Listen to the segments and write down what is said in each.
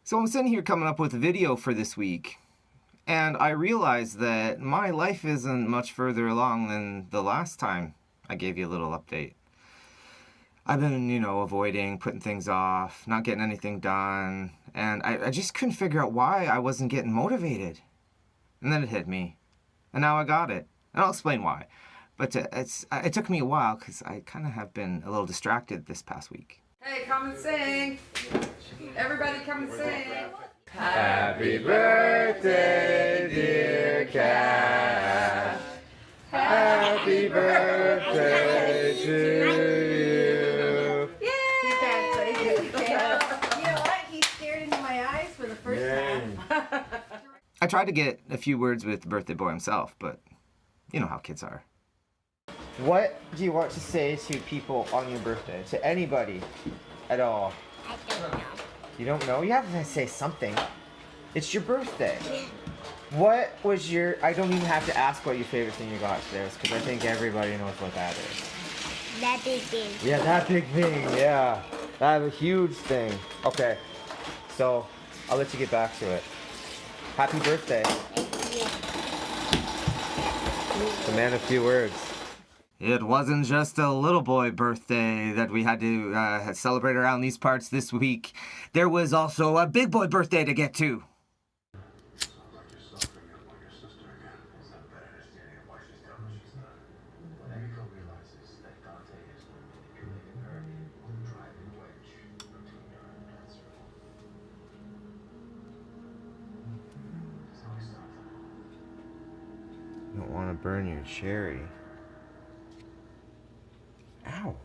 So I'm sitting here coming up with a video for this week, and I realized that my life isn't much further along than the last time I gave you a little update. I've been, avoiding, putting things off, not getting anything done, and I just couldn't figure out why I wasn't getting motivated. And then it hit me, and now I got it. And I'll explain why. But it took me a while because I kind of have been a little distracted this past week. Hey, come and sing. Everybody come and sing. Happy birthday, dear Cat. Happy birthday to you. Yay! You can't say it. You know what? He stared into my eyes for the first time. I tried to get a few words with the birthday boy himself, but you know how kids are. What do you want to say to people on your birthday? To anybody at all? I don't know. You don't know? You have to say something. It's your birthday. What was your... I don't even have to ask what your favorite thing you got today is, because I think everybody knows what that is. That big thing. Yeah, that big thing, yeah. That was a huge thing. Okay, so I'll let you get back to it. Happy birthday. The man of few words. It wasn't just a little boy birthday that we had to celebrate around these parts this week. There was also a big boy birthday to get to. You don't want to burn your cherry. Ow.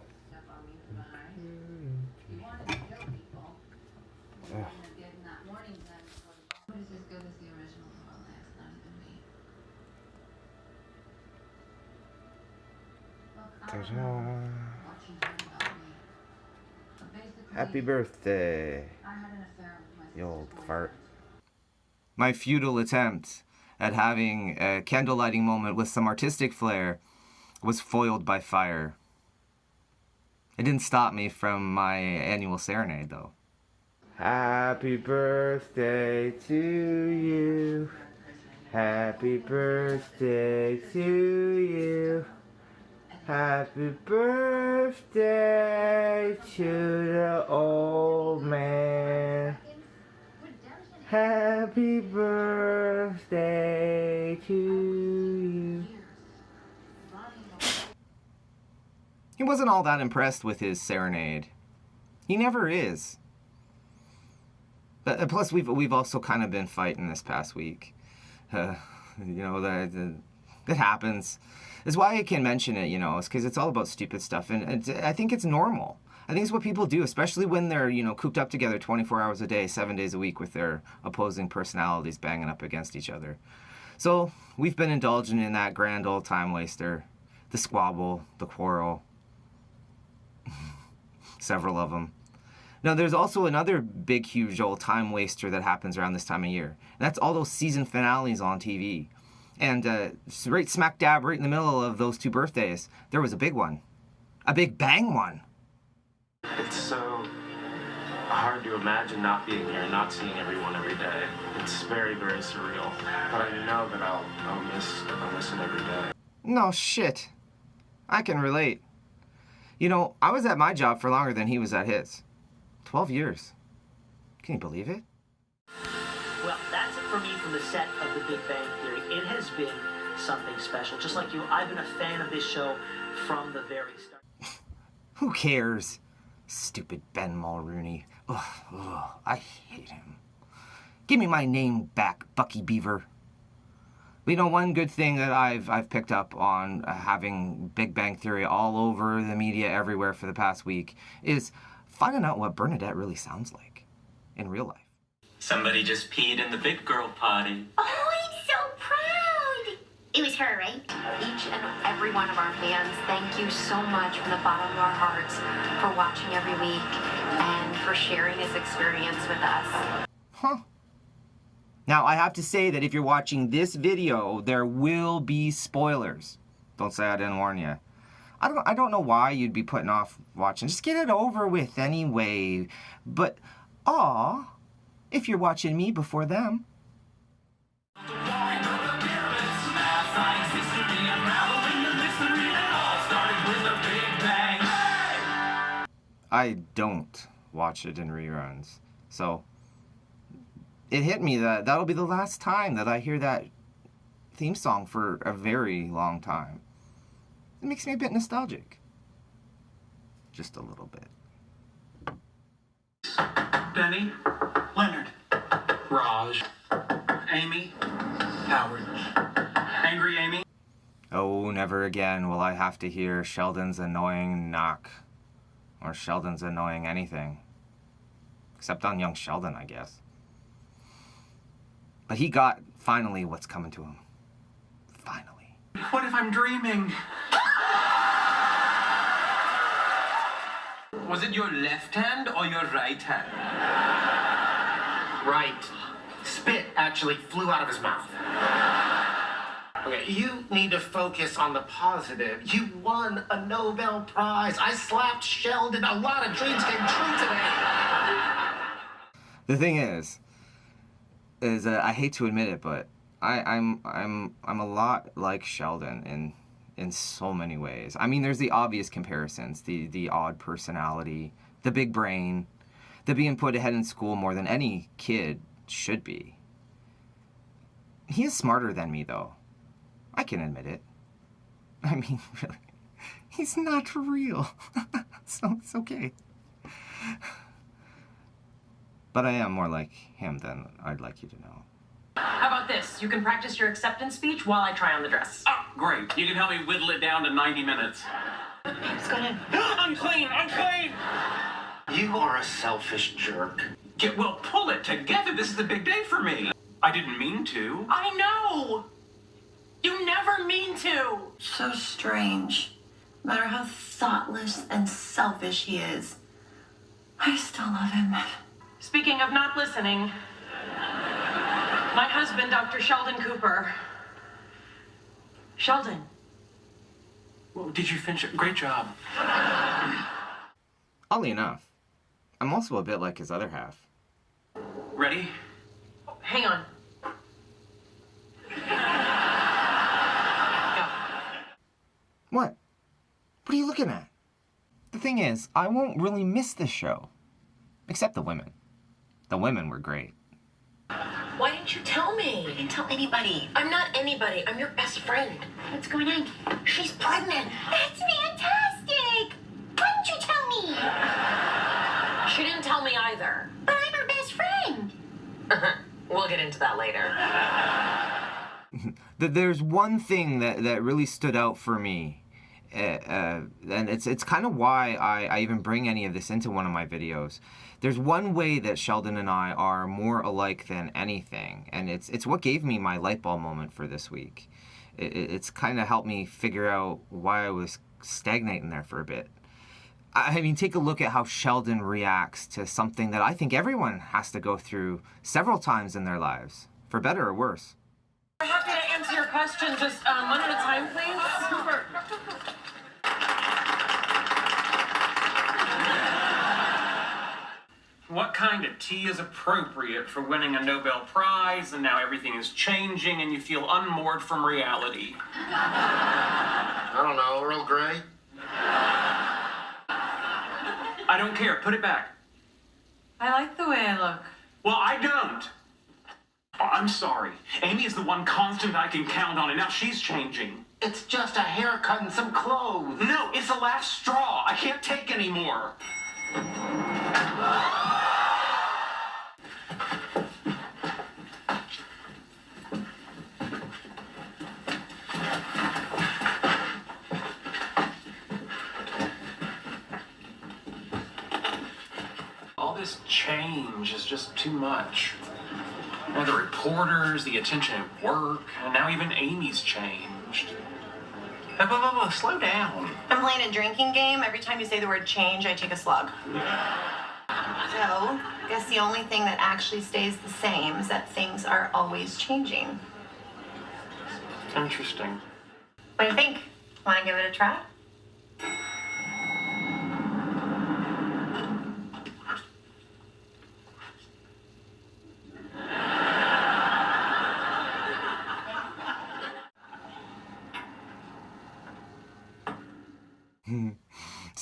Ta-da. Happy birthday, you old fart. My futile attempt at having a candle lighting moment with some artistic flair was foiled by fire. It didn't stop me from my annual serenade, though. Happy birthday to you. Happy birthday to you. Happy birthday to the old man. Happy birthday to you. He wasn't all that impressed with his serenade. He never is. Plus, we've also kind of been fighting this past week. That happens. That's why I can mention it, it's because it's all about stupid stuff, and I think it's normal. I think it's what people do, especially when they're, cooped up together 24 hours a day, 7 days a week with their opposing personalities banging up against each other. So we've been indulging in that grand old time waster, the squabble, the quarrel, several of them. Now, there's also another big, huge old time waster that happens around this time of year. And that's all those season finales on TV. And right smack dab, right in the middle of those two birthdays, there was a big one. A big bang one. It's so hard to imagine not being here and not seeing everyone every day. It's very, very surreal. But I know that I'll miss it every day. No shit. I can relate. I was at my job for longer than he was at his. 12 years. Can you believe it? Well, that's it for me from the set of The Big Bang Theory. It has been something special. Just like you, I've been a fan of this show from the very start. Who cares? Stupid Ben Mulrooney. Ugh, I hate him. Give me my name back, Bucky Beaver. One good thing that I've picked up on having Big Bang Theory all over the media everywhere for the past week is finding out what Bernadette really sounds like in real life. Somebody just peed in the big girl potty. Oh, I'm so proud. It was her, right? Each and every one of our fans, thank you so much from the bottom of our hearts for watching every week and for sharing this experience with us. Huh. Now, I have to say that if you're watching this video, there will be spoilers. Don't say I didn't warn you. I don't know why you'd be putting off watching. Just get it over with anyway. But, aw, if you're watching me before them. I don't watch it in reruns, so it hit me that that'll be the last time that I hear that theme song for a very long time. It makes me a bit nostalgic. Just a little bit. Benny, Leonard, Raj, Amy, Howard, Angry Amy. Oh, never again will I have to hear Sheldon's annoying knock. Or Sheldon's annoying anything. Except on young Sheldon, I guess. But he got, finally, what's coming to him. Finally. What if I'm dreaming? Was it your left hand or your right hand? Right. Spit actually flew out of his mouth. Okay, you need to focus on the positive. You won a Nobel Prize. I slapped Sheldon. A lot of dreams came true today. The thing is I hate to admit it, but I'm a lot like Sheldon in so many ways. I mean, there's the obvious comparisons, the odd personality, the big brain, the being put ahead in school more than any kid should be. He is smarter than me, though. I can admit it. I mean, really, he's not real. So it's okay. But I am more like him than I'd like you to know. How about this? You can practice your acceptance speech while I try on the dress. Oh, great. You can help me whittle it down to 90 minutes. Let's go in. I'm clean! I'm clean! You are a selfish jerk. Yeah, well, pull it together. This is a big day for me. I didn't mean to. I know! You never mean to! So strange. No matter how thoughtless and selfish he is, I still love him. Speaking of not listening, my husband, Dr. Sheldon Cooper. Sheldon. Well, did you finish it? Great job. Oddly enough, I'm also a bit like his other half. Ready? Hang on. What? What are you looking at? The thing is, I won't really miss this show. Except the women. The women were great. Why didn't you tell me? I didn't tell anybody. I'm not anybody. I'm your best friend. What's going on? She's pregnant. That's fantastic! Why didn't you tell me? She didn't tell me either. But I'm her best friend. We'll get into that later. There's one thing that really stood out for me, and it's kind of why I even bring any of this into one of my videos. There's one way that Sheldon and I are more alike than anything, and it's what gave me my light bulb moment for this week. It's kind of helped me figure out why I was stagnating there for a bit. I mean, take a look at how Sheldon reacts to something that I think everyone has to go through several times in their lives, for better or worse. I'm happy to answer your question, just one at a time, please. Cooper. What kind of tea is appropriate for winning a Nobel Prize, and now everything is changing and you feel unmoored from reality? I don't know, Earl Grey? I don't care. Put it back. I like the way I look. Well, I don't. Oh, I'm sorry. Amy is the one constant I can count on, and now she's changing. It's just a haircut and some clothes. No, it's the last straw. I can't take any more. All this change is just too much. Now the reporters, the attention at work, and now even Amy's changed. Whoa, slow down. I'm playing a drinking game. Every time you say the word change, I take a slug. So, I guess the only thing that actually stays the same is that things are always changing. Interesting. What do you think? Want to give it a try?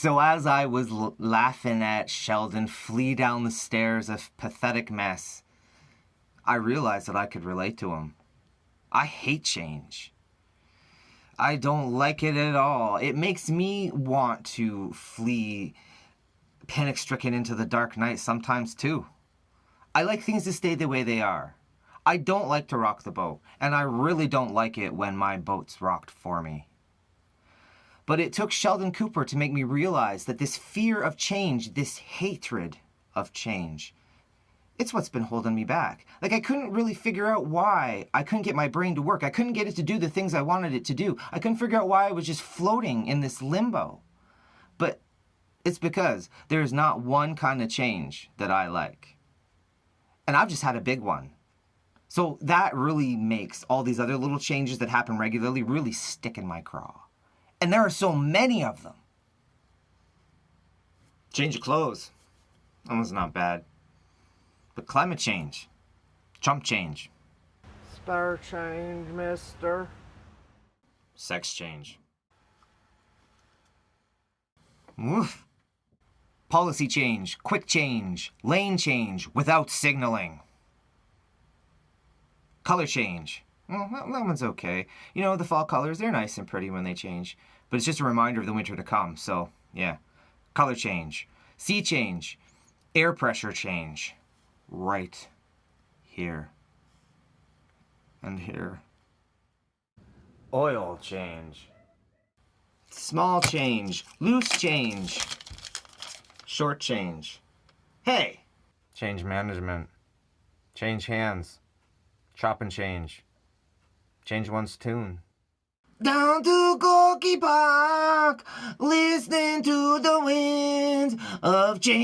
So as I was laughing at Sheldon flee down the stairs, a pathetic mess, I realized that I could relate to him. I hate change. I don't like it at all. It makes me want to flee panic-stricken into the dark night sometimes too. I like things to stay the way they are. I don't like to rock the boat, and I really don't like it when my boat's rocked for me. But it took Sheldon Cooper to make me realize that this fear of change, this hatred of change, it's what's been holding me back. Like, I couldn't really figure out why I couldn't get my brain to work. I couldn't get it to do the things I wanted it to do. I couldn't figure out why I was just floating in this limbo. But it's because there is not one kind of change that I like. And I've just had a big one. So that really makes all these other little changes that happen regularly really stick in my craw. And there are so many of them. Change of clothes. That one's not bad. But climate change. Trump change. Spare change, mister. Sex change. Woof. Policy change. Quick change. Lane change without signaling. Color change. Well, that one's okay. You know, the fall colors, they're nice and pretty when they change. But it's just a reminder of the winter to come, so, yeah. Color change. Sea change. Air pressure change. Right here. And here. Oil change. Small change. Loose change. Short change. Hey! Change management. Change hands. Chop and change. Change one's tune. Down to Gorky Park, listening to the winds of change.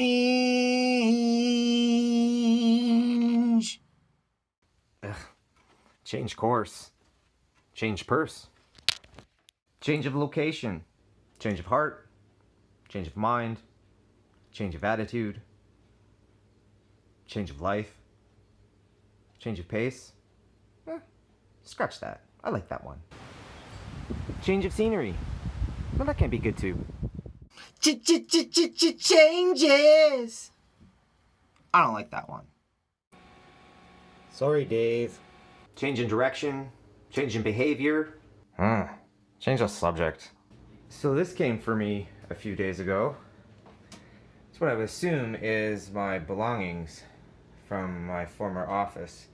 Ugh. Change course. Change purse. Change of location. Change of heart. Change of mind. Change of attitude. Change of life. Change of pace. Scratch that. I like that one. Change of scenery. Well, that can be good too. Changes. I don't like that one. Sorry, Dave. Change in direction. Change in behavior. Change of subject. So this came for me a few days ago. It's what I would assume is my belongings from my former office.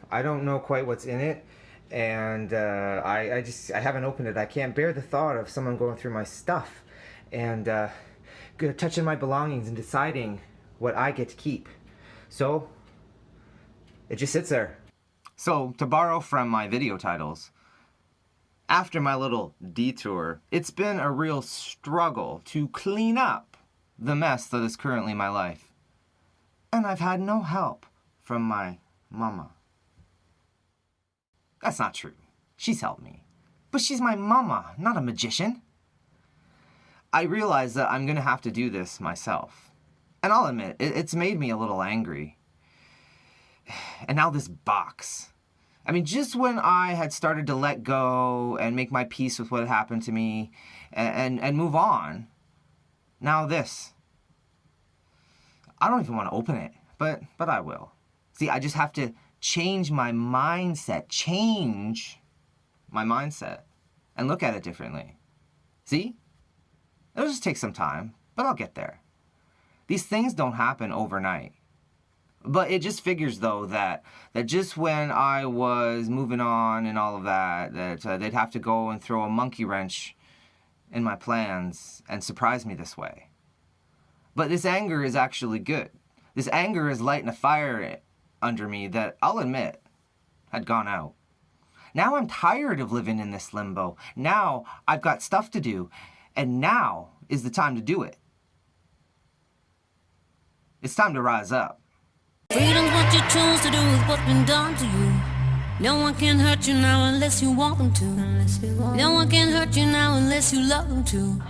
I don't know quite what's in it, and I haven't opened it. I can't bear the thought of someone going through my stuff and touching my belongings and deciding what I get to keep. So it just sits there. So to borrow from my video titles, after my little detour, it's been a real struggle to clean up the mess that is currently my life. And I've had no help from my mama. That's not true. She's helped me. But she's my mama, not a magician. I realize that I'm going to have to do this myself. And I'll admit, it's made me a little angry. And now this box. I mean, just when I had started to let go and make my peace with what had happened to me and move on, now this. I don't even want to open it, but I will. See, I just have to change my mindset, and look at it differently. See? It'll just take some time, but I'll get there. These things don't happen overnight. But it just figures, though, that just when I was moving on and all of that they'd have to go and throw a monkey wrench in my plans and surprise me this way. But this anger is actually good. This anger is lighting a fire under me that, I'll admit, had gone out. Now I'm tired of living in this limbo. Now I've got stuff to do, and now is the time to do it. It's time to rise up. Freedom's what you choose to do with what's been done to you. No one can hurt you now unless you want them to. No one can hurt you now unless you love them to.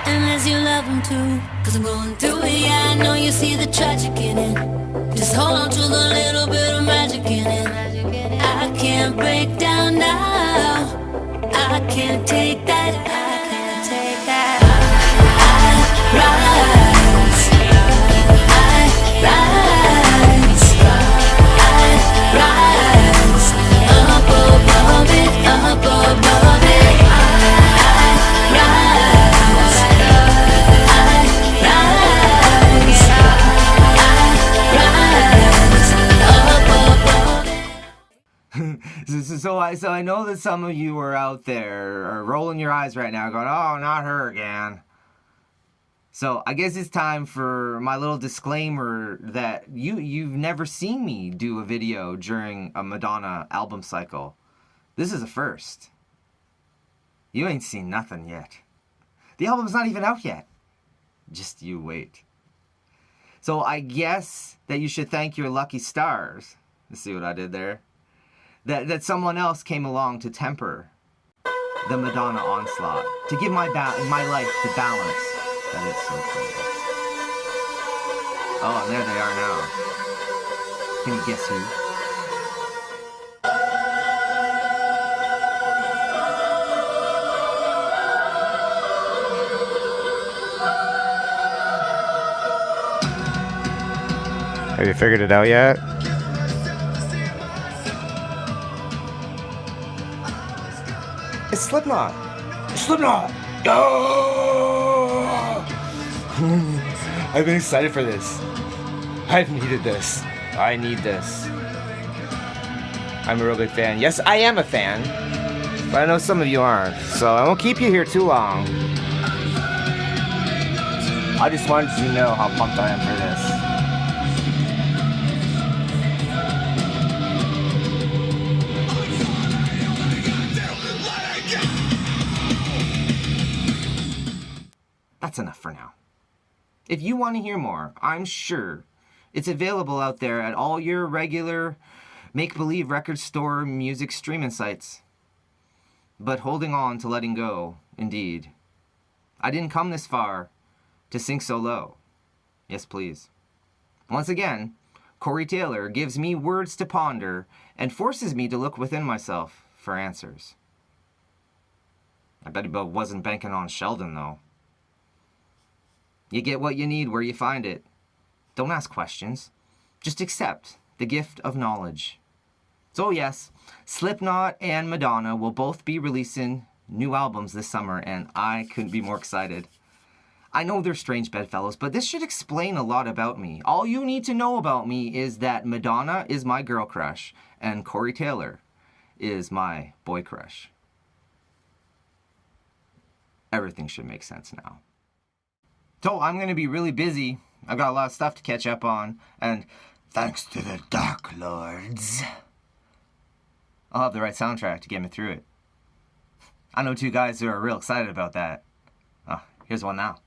Unless you love them too. Cause I'm going through it, yeah, I know you see the tragic in it. Just hold on to the little bit of magic in it. I can't break down now. I can't take that. I can't take that. so I know that some of you are out there are rolling your eyes right now going, oh, not her again. So I guess it's time for my little disclaimer that you've never seen me do a video during a Madonna album cycle. This is a first. You ain't seen nothing yet. The album's not even out yet. Just you wait. So I guess that you should thank your lucky stars. You see what I did there? That someone else came along to temper the Madonna onslaught, to give my life the balance that it so craves. Oh, and there they are now. Can you guess who? Have you figured it out yet? It's Slipknot. Slipknot! Oh! I've been excited for this. I've needed this. I need this. I'm a real big fan. Yes, I am a fan. But I know some of you aren't. So I won't keep you here too long. I just wanted you to know how pumped I am for this. That's enough for now. If you want to hear more, I'm sure it's available out there at all your regular make-believe record store music streaming sites. But holding on to letting go, indeed. I didn't come this far to sink so low. Yes, please. Once again, Corey Taylor gives me words to ponder and forces me to look within myself for answers. I bet he wasn't banking on Sheldon, though. You get what you need where you find it. Don't ask questions. Just accept the gift of knowledge. So yes, Slipknot and Madonna will both be releasing new albums this summer, and I couldn't be more excited. I know they're strange bedfellows, but this should explain a lot about me. All you need to know about me is that Madonna is my girl crush, and Corey Taylor is my boy crush. Everything should make sense now. So I'm going to be really busy. I've got a lot of stuff to catch up on. And thanks to the Dark Lords, I'll have the right soundtrack to get me through it. I know two guys who are real excited about that. Oh, here's one now.